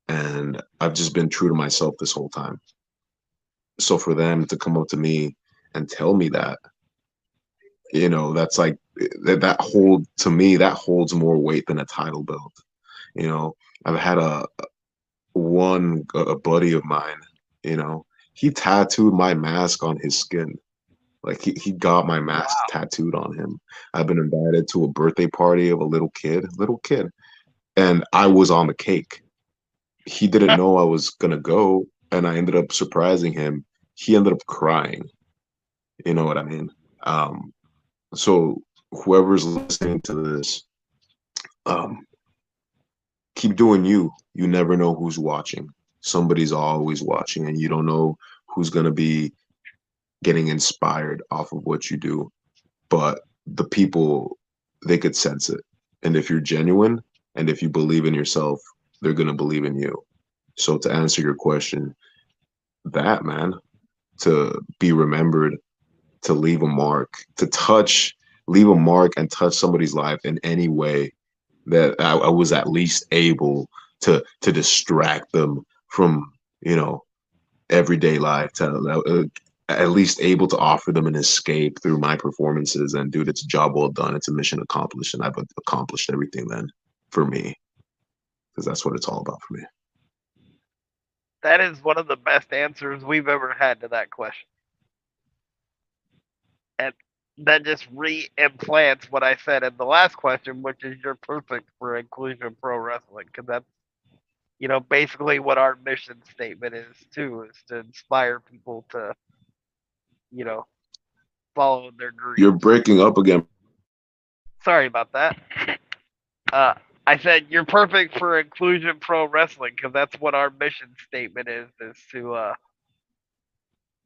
And I've just been true to myself this whole time. So for them to come up to me and tell me that, that's like that hold to me that holds more weight than a title belt. You know, I've had a buddy of mine, you know, he tattooed my mask on his skin. Like he got my mask Wow. tattooed on him. I've been invited to a birthday party of a little kid, and I was on the cake. He didn't know I was gonna go, and I ended up surprising him. He ended up crying. You know what I mean? Um, so whoever's listening to this, um, keep doing you. You never know who's watching. Somebody's always watching, and you don't know who's gonna be getting inspired off of what you do. But the people, they could sense it. And if you're genuine and if you believe in yourself, they're gonna believe in you. So to answer your question, that man, to be remembered, to leave a mark, leave a mark and touch somebody's life in any way that I was at least able to distract them from, you know, everyday life, to at least able to offer them an escape through my performances. And dude, it's a job well done. It's a mission accomplished, and I've accomplished everything then for me because that's what it's all about for me. That is one of the best answers we've ever had to that question. And that just re-implants what I said in the last question, which is you're perfect for Inclusion Pro Wrestling, because that's basically what our mission statement is too, is to inspire people to you know follow their You're dreams. breaking up again, Sorry about that. Uh, I said you're perfect for Inclusion Pro Wrestling because that's what our mission statement is to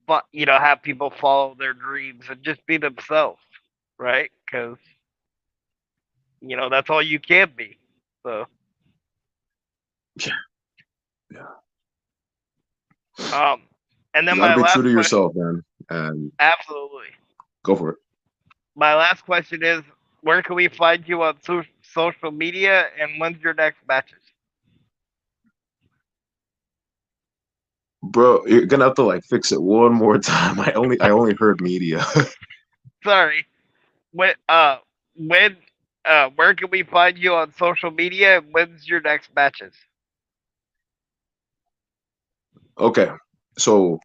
have people follow their dreams and just be themselves, right? Because that's all you can be. So, Yeah, yeah. um, and You then got to my be true last to question, yourself, man, and absolutely. go for it. My last question is, where can we find you on social media, and when's your next matches? Bro, you're gonna have to like fix it one more time. I only heard media. Sorry. When where can we find you on social media, and when's your next matches? Okay. So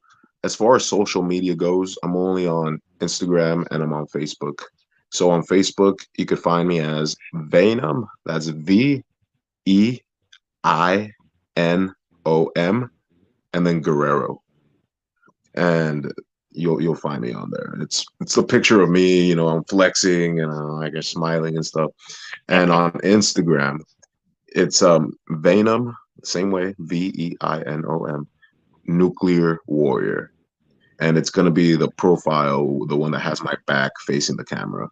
as far as social media goes, I'm only on Instagram and I'm on Facebook. So on Facebook, you could find me as Veinom. That's Veinom and then Guerrero. And you'll find me on there. It's a picture of me, I'm flexing and I guess smiling and stuff. And on Instagram, it's Veinom, same way, Veinom, Nuclear Warrior. And it's gonna be the profile, the one that has my back facing the camera.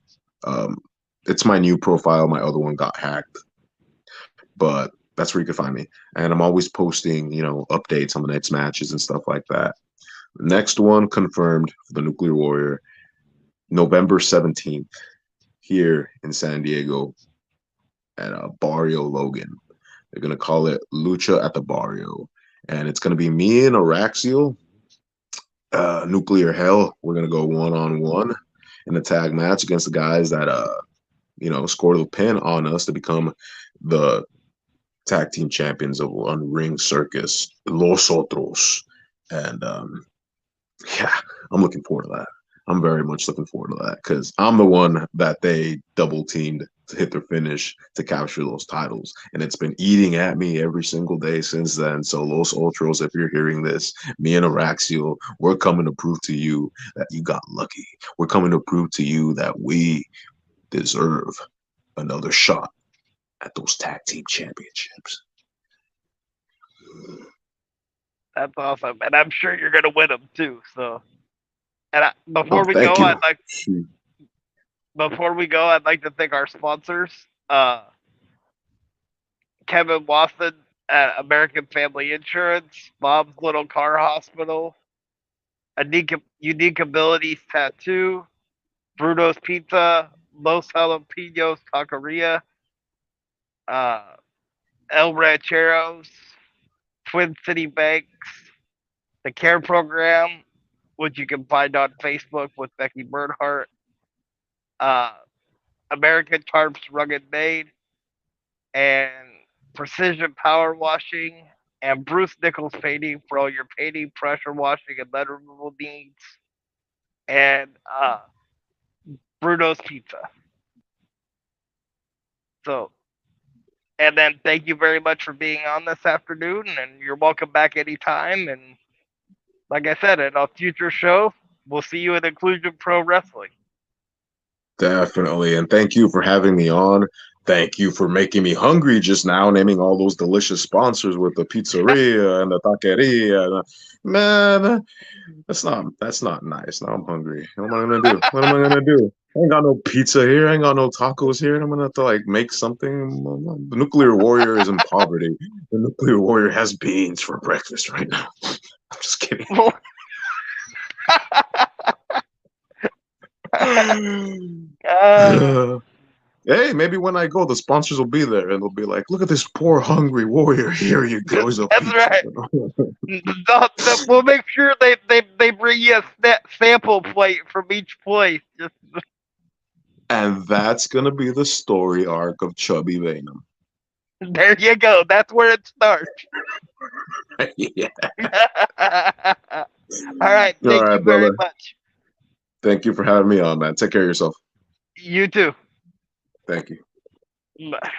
Um, it's my new profile. My other one got hacked, but that's where you can find me. And I'm always posting, updates on the next matches and stuff like that. Next one confirmed for the Nuclear Warrior, November 17th, here in San Diego at Barrio Logan. They're gonna call it Lucha at the Barrio, and it's gonna be me and Araxiel, Nuclear Hell. We're gonna go 1-on-1 in a tag match against the guys that scored the pin on us to become the tag team champions of One Ring Circus, Los Otros. And yeah, I'm looking forward to that. I'm very much looking forward to that because I'm the one that they double teamed to hit their finish to capture those titles. And it's been eating at me every single day since then. So, Los Ultros, if you're hearing this, me and Araxiel, we're coming to prove to you that you got lucky. We're coming to prove to you that we deserve another shot at those tag team championships. That's awesome, and I'm sure you're gonna win them too. So, Oh, before we thank go, you. I'd like to thank our sponsors, Kevin Watson at American Family Insurance, Bob's Little Car Hospital, Unique Abilities Tattoo, Bruno's Pizza, Los Jalapenos Taqueria, uh, El Rancheros, Twin City Banks, the Care Program, which you can find on Facebook with Becky Bernhardt, uh, American Tarps Rugged Made, and Precision Power Washing, and Bruce Nichols Painting for all your painting, pressure washing, and lead removal needs, and Bruno's Pizza. So, and then thank you very much for being on this afternoon, and you're welcome back anytime. And like I said, in a future show, we'll see you in Inclusion Pro Wrestling. Definitely. And thank you for having me on. Thank you for making me hungry just now, naming all those delicious sponsors with the pizzeria and the taqueria. Man, that's not nice. Now I'm hungry. What am I gonna do? What am I gonna do? I ain't got no pizza here. I ain't got no tacos here. And I'm gonna have to like make something. The nuclear warrior is in poverty. The nuclear warrior has beans for breakfast right now. I'm just kidding. uh, Hey, maybe when I go, the sponsors will be there and they'll be like, look at this poor hungry warrior. Here you go. He's a that's pizza. right. We'll make sure they bring you a sample plate from each place. Just And that's going to be the story arc of Chubby Venom. there you go. That's where it starts. Yeah. All right. All Thank right, you very brother. much. Thank you for having me on, man. Take care of yourself. You too. Thank you. Bye.